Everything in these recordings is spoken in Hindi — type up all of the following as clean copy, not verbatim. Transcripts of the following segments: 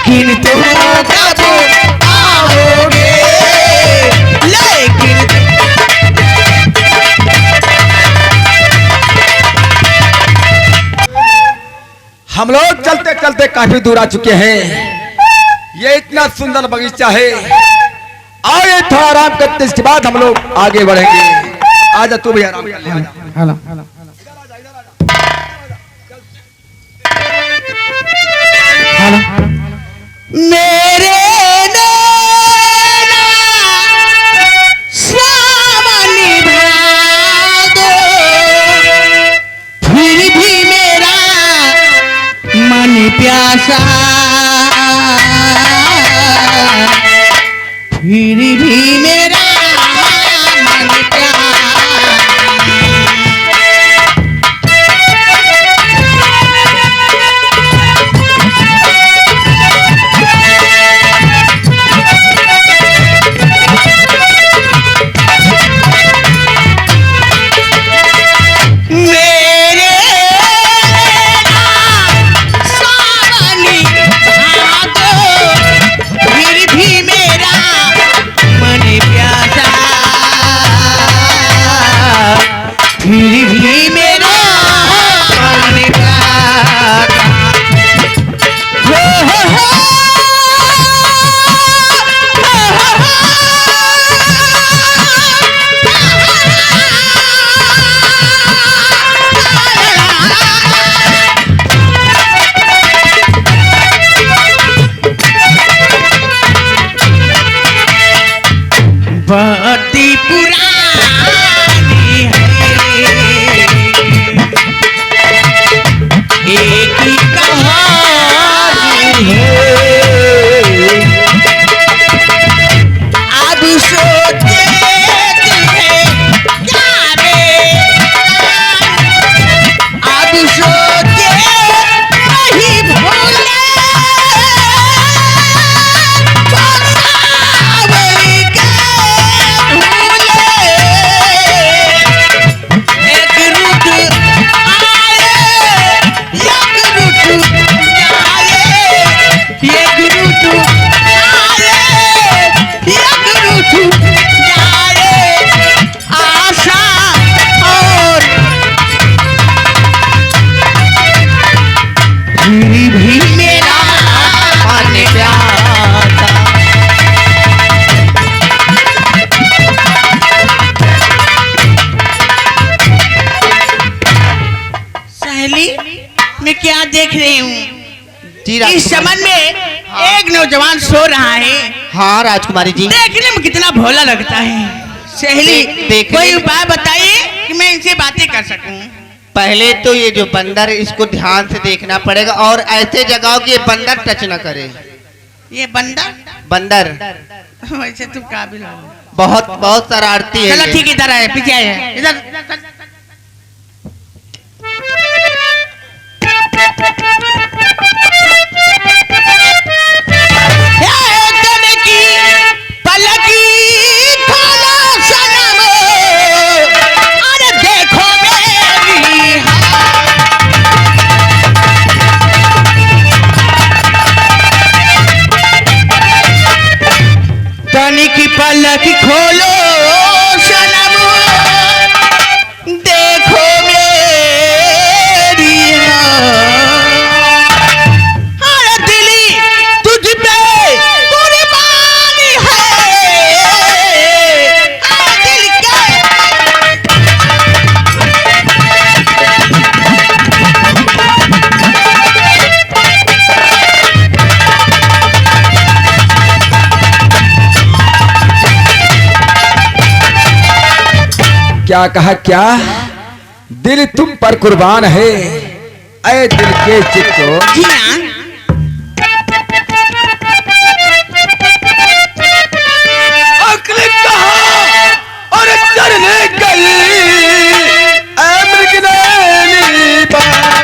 लेकिन तुम कब आओगे, लेकिन हम लोग चलते चलते काफी दूर आ चुके हैं। ये इतना सुंदर बगीचा है, आगे थोड़ा आराम करते इसके बाद हम लोग आगे बढ़ेंगे। आजा तू भी आराम कर ले, आजा। मेरे नैना सावन भादो, फिर भी मेरा मन प्यासा, फिर भी मेरा मन प्यासा। बड़ी पुरानी है, एक ही कहानी है। अब सोचे तुम्हें क्या रे, अब सोचे नहीं भूले, मैं क्या देख रही हूँ, इस चमन में एक नौजवान सो रहा है। हाँ राजकुमारी जी, देखने में कितना भोला लगता है। सहेली कोई उपाय बताइए कि मैं इनसे बातें कर सकूं। पहले तो ये जो बंदर, इसको ध्यान से देखना पड़ेगा और ऐसे जगह कि ये बंदर टच न करे। ये बंदर बंदर वैसे तुम काबिल हो, बहुत बहुत शरारती है। चलो ठीक, इधर आए, पीछे आए, इधर। की पलक खोलो सनम, देखो मेरी हर दिली तुझ पे कुर्बानी है, हर दिल क्या कहा, क्या दिल तुम पर कुर्बान है, ऐ दिल के चित्तो। जी हाँ, अक्ल कहा और चढ़ने गई, ऐ मृगनैनी बान।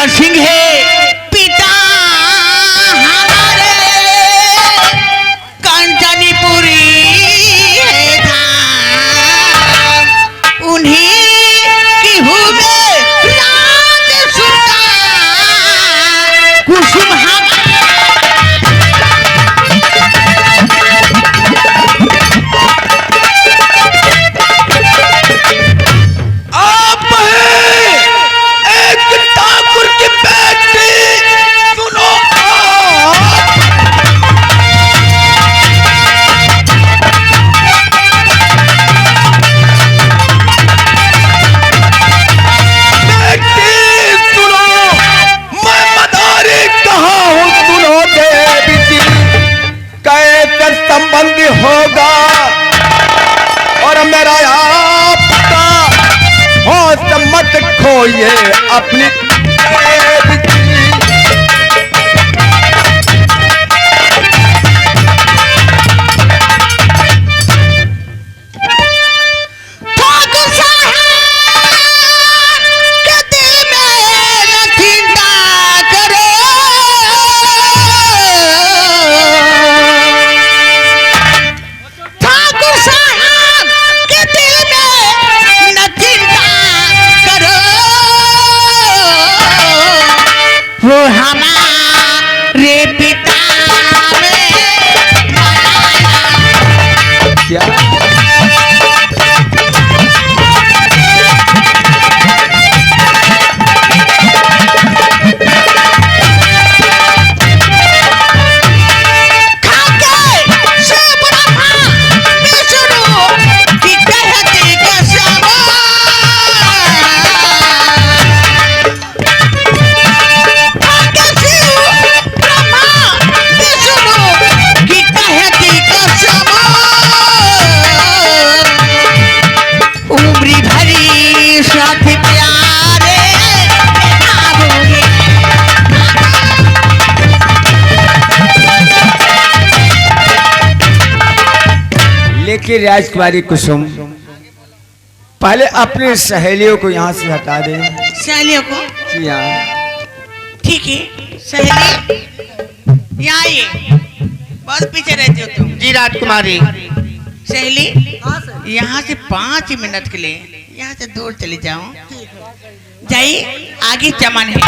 बंदर सिंह है पिता हमारे कंचनीपुरी है धाम उन्हीं की हूँ मैं राज सुल्तान कुसुम संबंधी होगा और मेरा आपका होश मत खोइए अपनी लेकिन राजकुमारी कुसुम पहले अपनी सहेलियों को यहाँ से हटा दे। सहेलियों को? जी हाँ। ठीक है सहेली यहाँ आइए, बहुत पीछे रहते हो तुम। जी राजकुमारी। सहेली यहाँ से 5 मिनट के लिए यहाँ से दूर चले जाओ, जाइए आगे चमन है।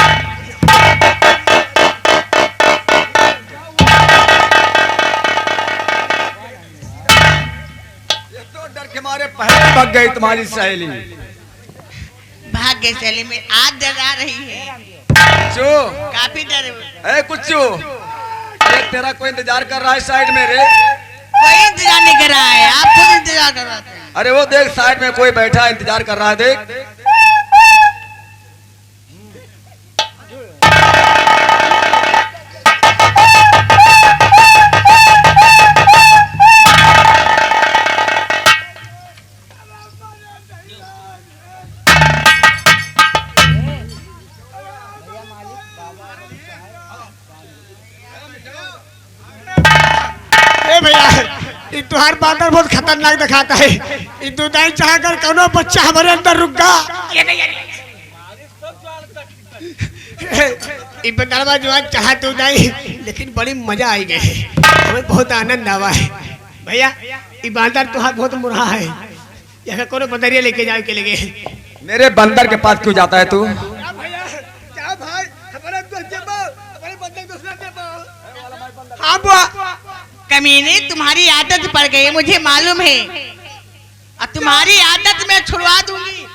हमारे पहले भाग गई तुम्हारी सहेली। भाग गई सहेली में आज डर आ रही है। चो काफी डर है कुछ। अरे तेरा कोई इंतजार कर रहा है साइड में रे। कोई इंतजार नहीं कर रहा है, आप खुद इंतजार कर रहे हैं। अरे वो देख साइड में कोई बैठा है इंतजार कर रहा है, देख। तुहार बादर बहुत खतरनाक दिखाता है। दुदाई चाहकर कौनो बच्चा हमारे अंदर रुक गया। बदलवा जो चाह दुदाई, लेकिन बड़ी मजा आई गई, हमें बहुत आनंद आवा है। भैया ये बादर तुहार बहुत मुरहा है, यहाँ कोनो बदरिया लेके जाए के लगे। मेरे बंदर के पास क्यों जाता है तू? कमीने तुम्हारी आदत पड़ गई, मुझे मालूम है, और तुम्हारी आदत मैं छुड़वा दूंगी।